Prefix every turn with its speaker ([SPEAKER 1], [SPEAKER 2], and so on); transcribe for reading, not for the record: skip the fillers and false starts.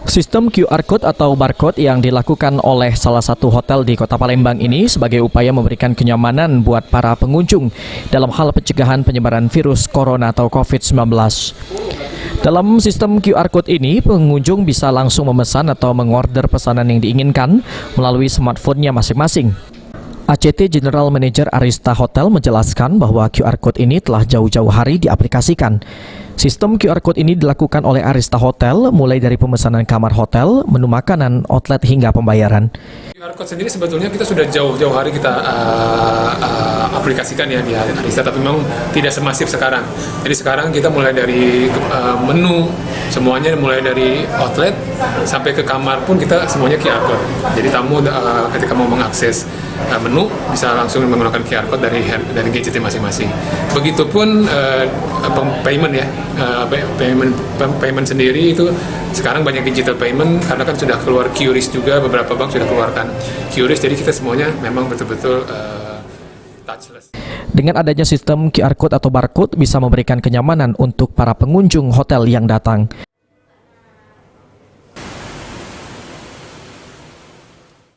[SPEAKER 1] Sistem QR Code atau barcode yang dilakukan oleh salah satu hotel di Kota Palembang ini sebagai upaya memberikan kenyamanan buat para pengunjung dalam hal pencegahan penyebaran virus corona atau COVID-19. Dalam sistem QR Code ini, pengunjung bisa langsung memesan atau mengorder pesanan yang diinginkan melalui smartphone-nya masing-masing. ACT General Manager Arista Hotel menjelaskan bahwa QR Code ini telah jauh-jauh hari diaplikasikan. Sistem QR Code ini dilakukan oleh Arista Hotel mulai dari pemesanan kamar hotel, menu makanan, outlet hingga pembayaran.
[SPEAKER 2] QR Code sendiri sebetulnya kita sudah jauh-jauh hari kita aplikasikan ya di Arista, tapi memang tidak semasif sekarang. Jadi sekarang kita mulai dari menu, semuanya mulai dari outlet sampai ke kamar pun kita semuanya QR Code. Jadi tamu ketika mau mengakses menu bisa langsung menggunakan QR Code dari gadgetnya masing-masing. Begitupun payment ya, payment sendiri itu sekarang banyak digital payment karena kan sudah keluar QRIS juga, beberapa bank sudah keluarkan QRIS, jadi kita semuanya memang betul-betul touchless.
[SPEAKER 1] Dengan adanya sistem QR Code atau barcode bisa memberikan kenyamanan untuk para pengunjung hotel yang datang.